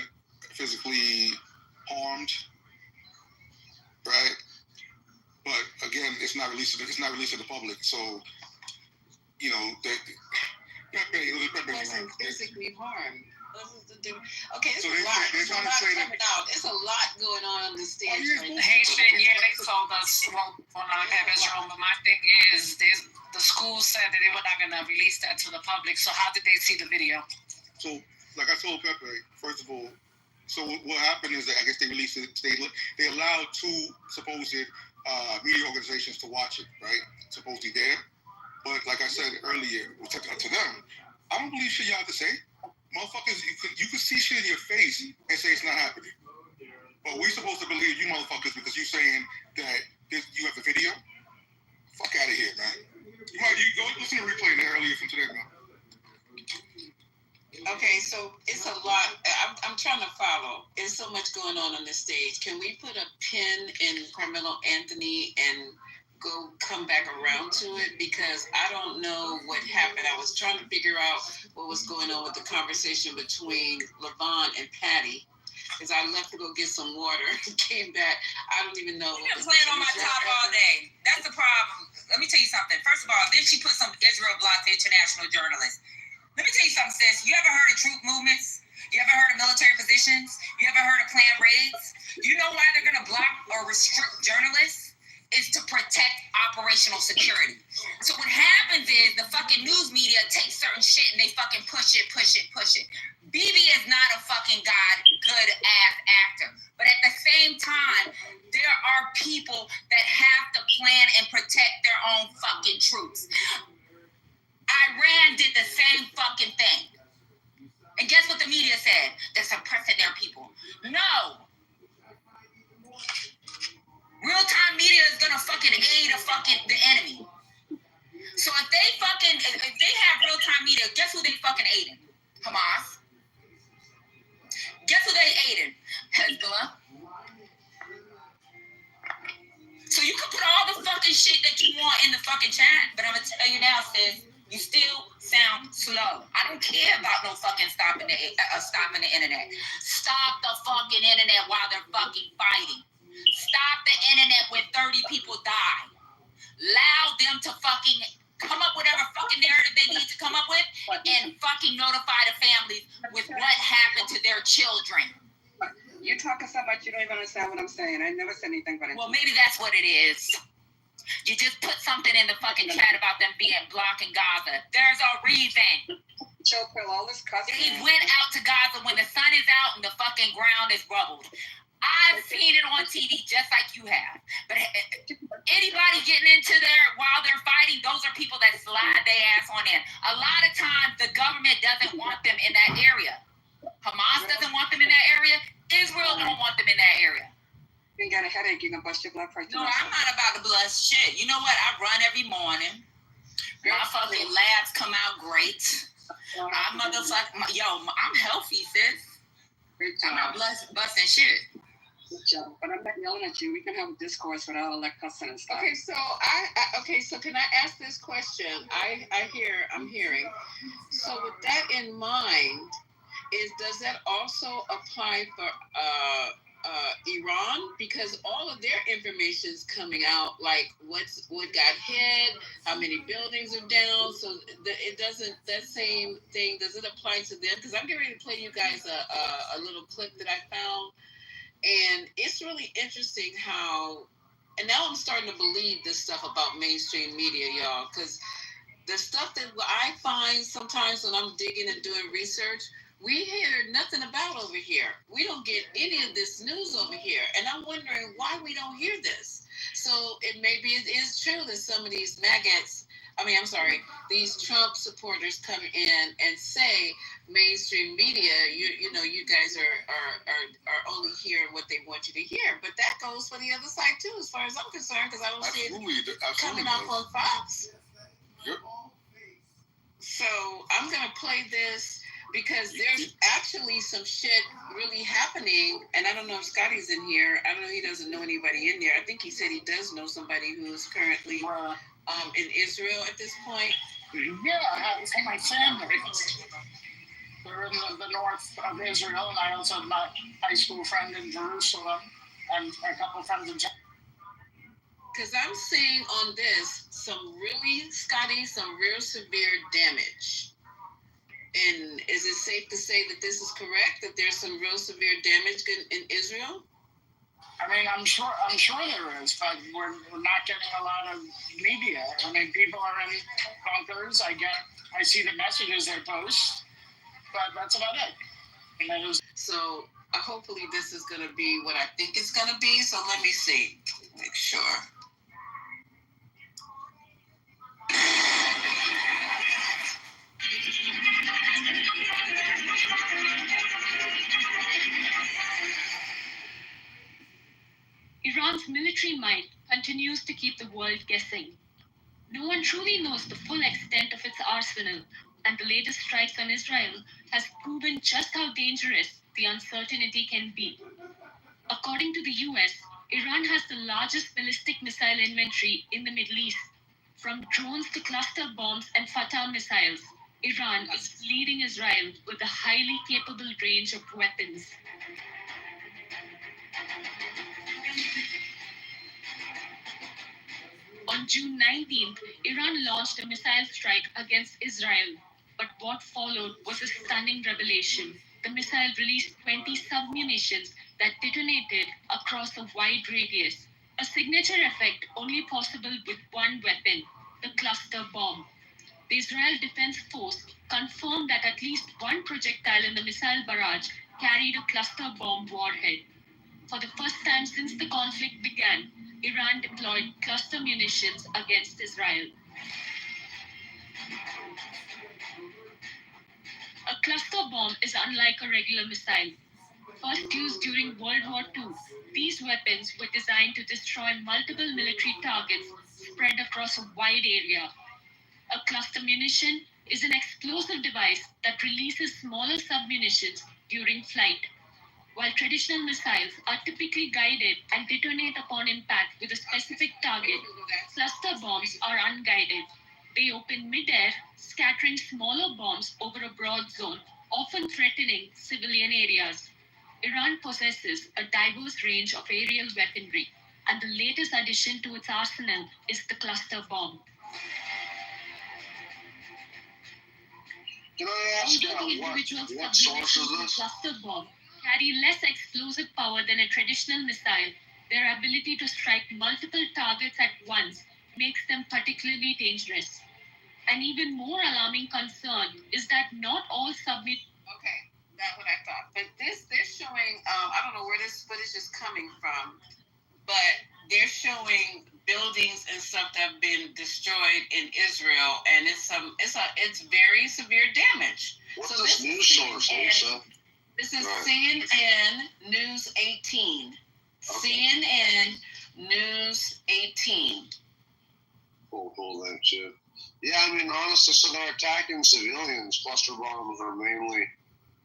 physically harmed, right? But again, it's not released to the public. So you know Pepe wasn't physically harmed. Okay, it's a lot. It's a lot going on the stage. Haitian, yeah, they told us on our Pepe's room, but my thing is, the school said that they were not going to release that to the public. So how did they see the video? So, like I told Pepe, first of all, so what happened is that I guess they released it. They allowed two supposed media organizations to watch it, right? Supposedly there, but like I said earlier, to them, I don't believe shit y'all have to say. Motherfuckers, you could see shit in your face and say it's not happening. But we supposed to believe you motherfuckers because you saying that you have the video? Fuck out of here, man. You go listen to the replay there earlier from today, man. Okay, so it's a lot. I'm trying to follow. There's so much going on the stage. Can we put a pin in Carmelo Anthony and come back around to it? Because I don't know what happened. I was trying to figure out what was going on with the conversation between Levon and Patty. Because I left to go get some water and came back. I don't even know. You've been playing on my top all day. That's the problem. Let me tell you something. First of all, then she put some Israel blocked international journalists. Let me tell you something, sis. You ever heard of troop movements? You ever heard of military positions? You ever heard of planned raids? You know why they're going to block or restrict journalists? Is to protect operational security. So what happens is the fucking news media takes certain shit and they fucking push it. BB is not a fucking good ass actor. But at the same time, there are people that have to plan and protect their own fucking troops. Iran did the same fucking thing. And guess what the media said? They're suppressing their people. No. Real-time media is gonna fucking aid the enemy. So if they have real-time media, guess who they fucking aiding? Hamas. Guess who they aiding? Hezbollah. So you can put all the fucking shit that you want in the fucking chat, but I'm gonna tell you now, sis, you still sound slow. I don't care about no fucking stopping the internet. Stop the fucking internet while they're fucking fighting. Stop the internet when 30 people die. Allow them to fucking come up with whatever fucking narrative they need to come up with and fucking notify the families with what happened to their children. You're talking so much you don't even understand what I'm saying. I never said anything but well, maybe that's what it is. You just put something in the fucking chat about them being blocked in Gaza. There's a reason. Choke all this cussing. He went out to Gaza when the sun is out and the fucking ground is rubbled. I've seen it on TV just like you have. But anybody getting into there while they're fighting, those are people that slide their ass on in. A lot of times the government doesn't want them in that area. Hamas doesn't want them in that area. Israel don't want them in that area. You got a headache, you're gonna bust your blood pressure. No, I'm not about to bust shit. You know what? I run every morning. My fucking labs come out great. I'm healthy, sis. I'm not busting shit. Good job. But I'm not yelling at you. We can have a discourse without all that cussing and stuff. Okay, so can I ask this question? I'm hearing. So with that in mind, does that also apply for Iran? Because all of their information is coming out, like what got hit, how many buildings are down. So it doesn't, that same thing, does it apply to them? Because I'm getting ready to play you guys a little clip that I found, and it's really interesting how. And now I'm starting to believe this stuff about mainstream media, y'all, because the stuff that I find sometimes when I'm digging and doing research, we hear nothing about over here. We don't get any of this news over here. And I'm wondering why we don't hear this. So maybe it is true that some of these these Trump supporters come in and say mainstream media, you guys are only hearing what they want you to hear. But that goes for the other side too, as far as I'm concerned, because I don't see it coming up on Fox. Yep. So I'm gonna play this because there's actually some shit really happening, and I don't know if Scotty's in here. I don't know, he doesn't know anybody in there. I think he said he does know somebody who's currently in Israel at this point. Yeah, I have my family. They're in the north of Israel, and I also have my high school friend in Jerusalem and a couple of friends in because I'm seeing on this some real severe damage. And is it safe to say that this is correct, that there's some real severe damage in Israel? I mean, I'm sure there is, but we're not getting a lot of media. I mean, people are in bunkers. I see the messages they post, but that's about it. So hopefully this is going to be what I think it's going to be. So let me see. Make sure. Iran's military might continues to keep the world guessing. No one truly knows the full extent of its arsenal, and the latest strikes on Israel has proven just how dangerous the uncertainty can be. According to the US, Iran has the largest ballistic missile inventory in the Middle East. From drones to cluster bombs and Fatah missiles, Iran is leading Israel with a highly capable range of weapons. On June 19th, Iran launched a missile strike against Israel, but what followed was a stunning revelation. The missile released 20 submunitions that detonated across a wide radius, a signature effect only possible with one weapon, the cluster bomb. The Israel Defense Force confirmed that at least one projectile in the missile barrage carried a cluster bomb warhead. For the first time since the conflict began, Iran deployed cluster munitions against Israel. A cluster bomb is unlike a regular missile. first used during World War II. These weapons were designed to destroy multiple military targets spread across a wide area. A cluster munition is an explosive device that releases smaller submunitions during flight. While traditional missiles are typically guided and detonate upon impact with a specific target, cluster bombs are unguided. They open mid-air, scattering smaller bombs over a broad zone, often threatening civilian areas. Iran possesses a diverse range of aerial weaponry, and the latest addition to its arsenal is the cluster bomb. Can I ask what source is this? Cluster bomb carry less explosive power than a traditional missile. Their ability to strike multiple targets at once makes them particularly dangerous. An even more alarming concern is that not all Okay, that's what I thought. But they're showing, I don't know where this footage is coming from, but they're showing buildings and stuff that have been destroyed in Israel, and it's very severe damage. What's this news source, Lisa? This is CNN News 18. Okay. CNN News 18. Cool, that shit. Yeah, I mean, honestly, so they're attacking civilians. Cluster bombs are mainly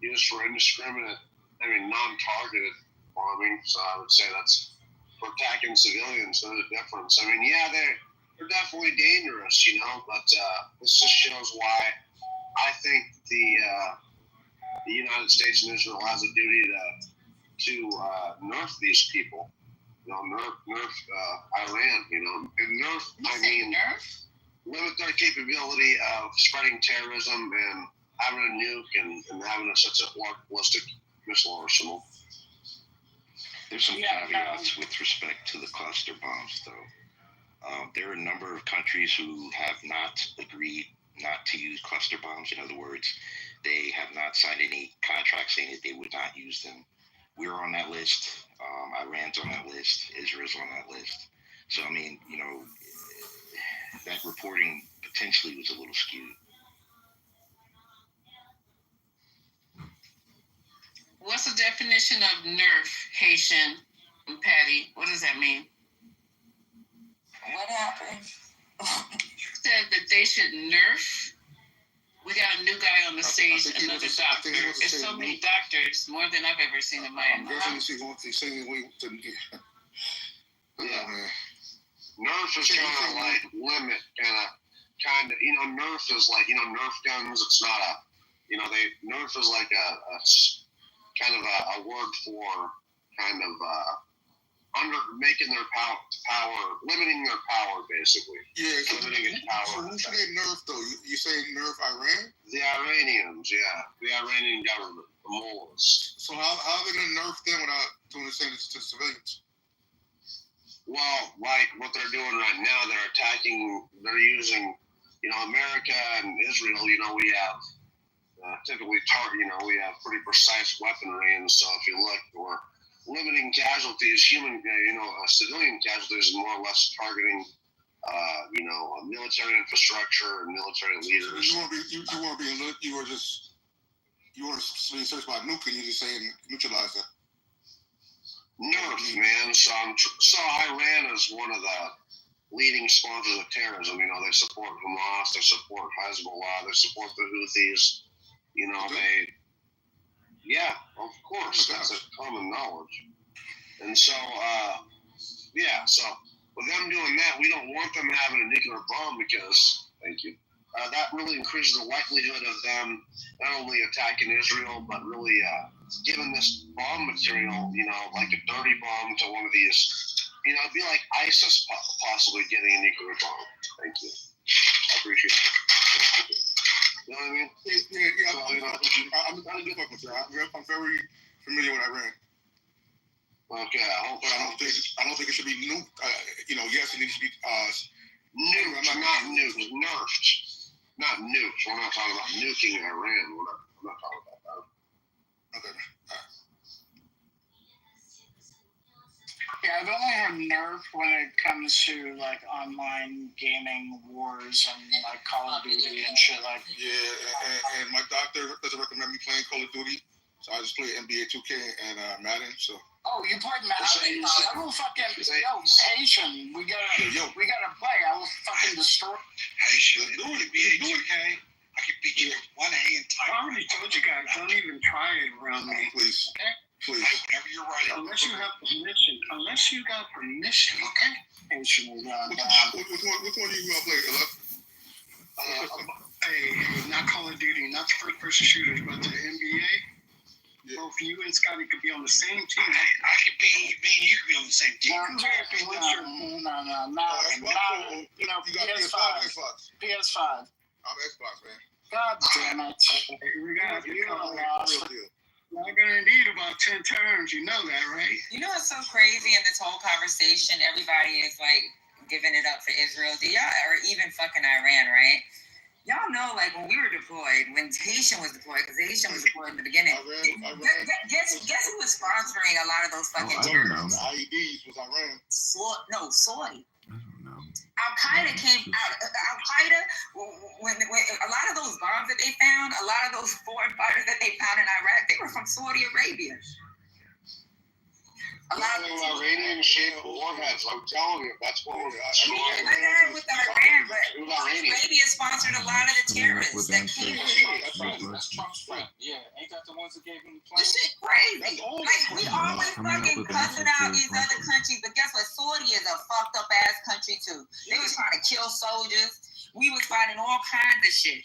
used for indiscriminate, non-targeted bombing. So I would say that's for attacking civilians. There's a difference. I mean, yeah, they're definitely dangerous, but this just shows why I think the United States and Israel has a duty to nerf these people. Nerf Iran. And nerf. Nerf? Limit their capability of spreading terrorism and having a nuke and having such a ballistic missile arsenal. There's some caveats with respect to the cluster bombs, though. There are a number of countries who have not agreed not to use cluster bombs. In other words, they have not signed any contracts saying that they would not use them. We're on that list. Iran's on that list. Israel's on that list. So, that reporting potentially was a little skewed. What's the definition of nerf, Haitian and Patty? What does that mean? What happened? Said that they should nerf. We got a new guy on the stage, another doctor. There's so many doctors, more than I've ever seen in my life. Nerf is kind of like limit, kind of, Nerf is like, Nerf guns. It's not Nerf is like a kind of a word for kind of making their power, limiting their power, basically. Yeah, limiting its power. So who should get nerfed, though? You saying nerf Iran? The Iranians, yeah. The Iranian government, the mullahs. So how are they going to nerf them without doing the same to civilians? Well, like what they're doing right now, they're using, America and Israel, we have typically we have pretty precise weaponry, and so if you look, we're limiting casualties, civilian casualties, and more or less targeting, military infrastructure and military leaders. So you want to be searched by nuke, and you're just saying neutralize that. Nerf, man. So Iran is one of the leading sponsors of terrorism. They support Hamas, they support Hezbollah, they support the Houthis. Yeah, of course, that's a common knowledge. And so, so with them doing that, we don't want them having a nuclear bomb because, that really increases the likelihood of them not only attacking Israel, but really giving this bomb material, like a dirty bomb to one of these, it'd be like ISIS possibly getting a nuclear bomb. Thank you. I appreciate it. You know what I mean? Yeah. I'm very familiar with Iran. Okay, but I don't think it should be nuked. Yes, it needs to be nuked, not nuked, nerfed. Not nuked. We're not talking about nuking Iran. I'm not talking about that. Okay. Yeah, I've only heard nerf when it comes to like online gaming wars and like Call of Duty and shit like. Yeah, and my doctor doesn't recommend me playing Call of Duty. So I just play NBA 2K and Madden. So. Oh, you played Madden? I will fucking Haitian. We gotta play. I will fucking destroy. Haitian. NBA 2K. I can beat you with one hand tight. I already told you guys, don't even try it around me. Please. Okay? Please. Whenever you're ready. Unless you have permission. Unless you got permission, okay? Haitian is Which one do you want to play, not Call of Duty, not the first person shooters, but the NBA. Yeah. Both you and Scotty could be on the same team. I could be, me and you could be on the same team. No. You know, PS5. PS5. I'm Xbox, man. God damn it. We got We're gonna need about 10 terms, you know that, right? You know what's so crazy in this whole conversation? Everybody is like giving it up for Israel. Do y'all, or even fucking Iran, right? Y'all know, like, when we were deployed, when Haitian was deployed, because Haitian was deployed in the beginning. Guess who was sponsoring a lot of those fucking terrorists? The IEDs was Iran. Saudi. I don't know. Al-Qaeda came out. Al-Qaeda, when a lot of those bombs that they found, a lot of those foreign fighters that they found in Iraq, they were from Saudi Arabia. A lot of Iranian shaped warheads. I'm telling you, that's what we're doing. I got it with Iran, but Saudi Arabia sponsored a lot of the terrorists that came from. That's Trump's friend. Yeah, ain't that the ones that gave him the plane? This shit crazy. Like, we always fucking cussing out these other countries, but guess what? Saudi is a fucked up ass country too. They was trying to kill soldiers. We was fighting all kinds of shit.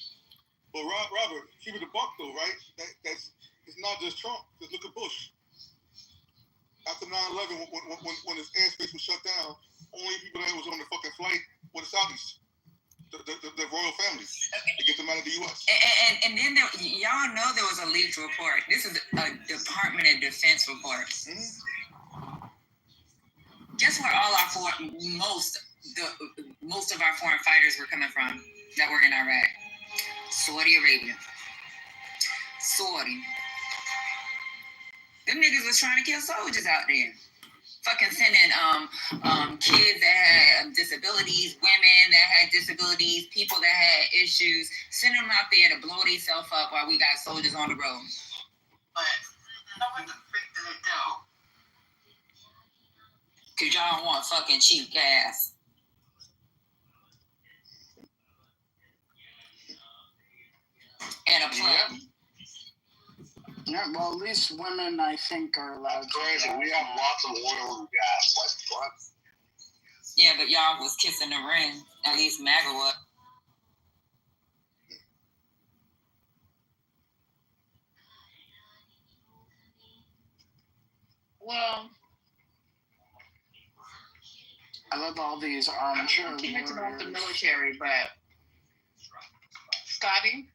But Robert, keep it a buck though, right? That's it's not just Trump. Just look at Bush. After 9/11, when his airspace was shut down, only people that was on the fucking flight were the Saudis, the royal family, to get them out of the U.S. And then y'all know there was a leaked report. This is a Department of Defense report. Mm-hmm. Guess where all our most of our foreign fighters were coming from that were in Iraq? Saudi Arabia. Saudi. Them niggas was trying to kill soldiers out there. Fucking sending kids that had disabilities, women that had disabilities, people that had issues, sending them out there to blow themselves up while we got soldiers on the road. But what the freak did it do? Because y'all don't want fucking cheap gas. And a plug. Yeah, well, at least women, I think, are allowed to. Crazy. We have lots of oil and gas. Like, what? Yeah, but y'all was kissing the ring. At least MAGA was. Well, I love all these armchair warriors. Too much about the military, but Scotty?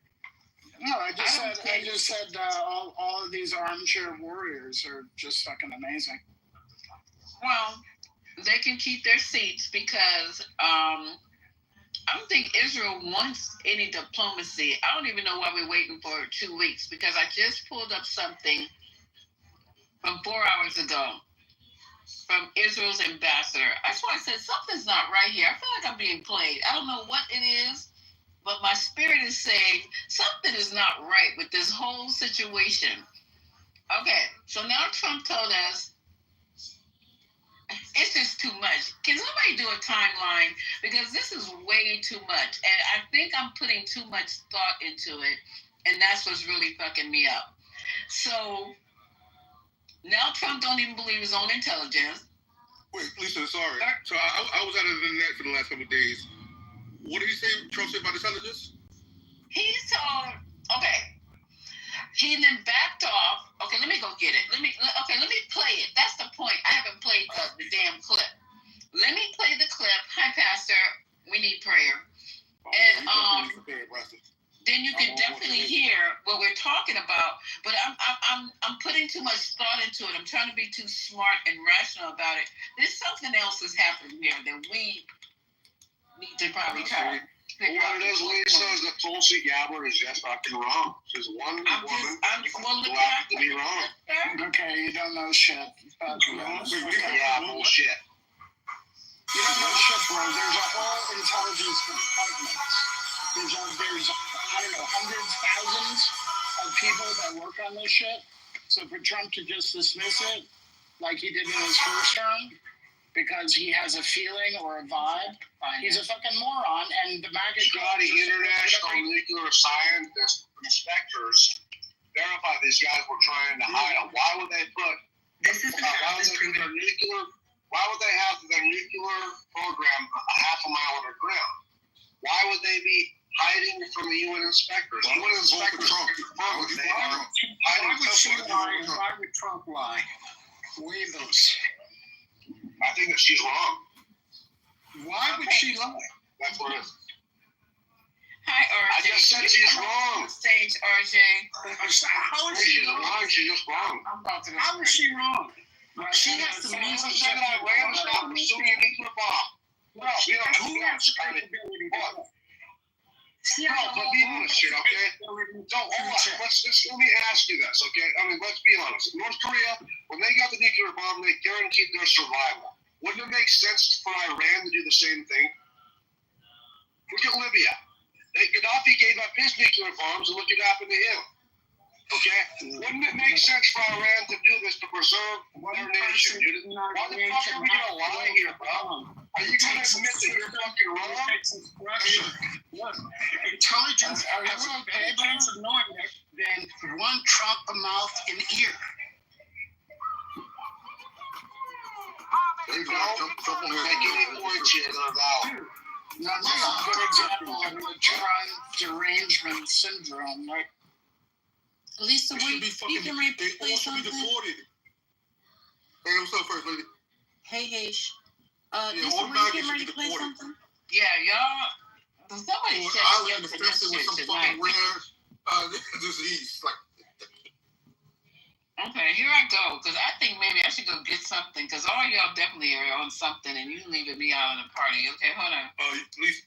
No, I just said all of these armchair warriors are just fucking amazing. Well, they can keep their seats because I don't think Israel wants any diplomacy. I don't even know why we're waiting for 2 weeks because I just pulled up something from 4 hours ago from Israel's ambassador. That's why I said something's not right here. I feel like I'm being played. I don't know what it is. But my spirit is saying something is not right with this whole situation. Okay, so now Trump told us it's just too much. Can somebody do a timeline? Because this is way too much. And I think I'm putting too much thought into it. And that's what's really fucking me up. So now Trump don't even believe his own intelligence. Wait, Lisa, sorry. So I was out of the net for the last couple of days. What did he say? Trump said about intelligence? He told, okay. He then backed off. Okay, let me go get it. Let me play it. That's the point. I haven't played the damn clip. Let me play the clip. Hi, Pastor. We need prayer. And then you can definitely hear what we're talking about. But I'm putting too much thought into it. I'm trying to be too smart and rational about it. There's something else that's happening here that we need to probably try to figure out. What it is, Lisa, is that Tulsi Gabbard is just fucking wrong. She's one woman who happens to be wrong. Okay, you don't know shit. Yeah, bullshit. You don't know shit, bro. There's a whole intelligence department. There's I don't know, hundreds, thousands of people that work on this shit. So for Trump to just dismiss it like he did in his first term, because he has a feeling or a vibe, he's a fucking moron. And the MAGA Scotty, international nuclear scientists, inspectors verify these guys were trying to hide them. Why would they put? Why would they have their nuclear program a half a mile underground? Why would they be hiding from the UN inspectors? Why would Trump lie? Waive those. I think that she's wrong. Why would she lie? That's what it is. Hi, RJ. I just said she's wrong. Stage, RJ. How is she wrong? She's just wrong. How is she wrong? She has to mean something that Iran is not pursuing a nuclear bomb. Well, who has the capability to do it? But be honest here, okay? Don't hold on. Let me ask you this, okay? I mean, let's be honest. North Korea, when they got the nuclear bomb, they guaranteed their survival. Wouldn't it make sense for Iran to do the same thing? Look at Libya. Gaddafi gave up his nuclear bombs, and look what happened to him. Okay? Wouldn't it make sense for Iran to do this to preserve their nation? Why the fuck are we going to lie here, bro? Are you going to admit that you're fucking wrong? Look, intelligence has a bad chance of knowing that than one Trump a mouth and ear. They don't make any points yet about. That's a good example of the derangement syndrome, right? Lisa, you can replay something. Hey, what's up, first lady? Hey, Lisa, all were you getting ready to play something? Yeah, y'all. Somebody said Island infested with some fucking rare disease. Like, okay, here I go. Because I think maybe I should go get something. Because all y'all definitely are on something, and you leaving me out on the party. Okay, hold on. Lisa,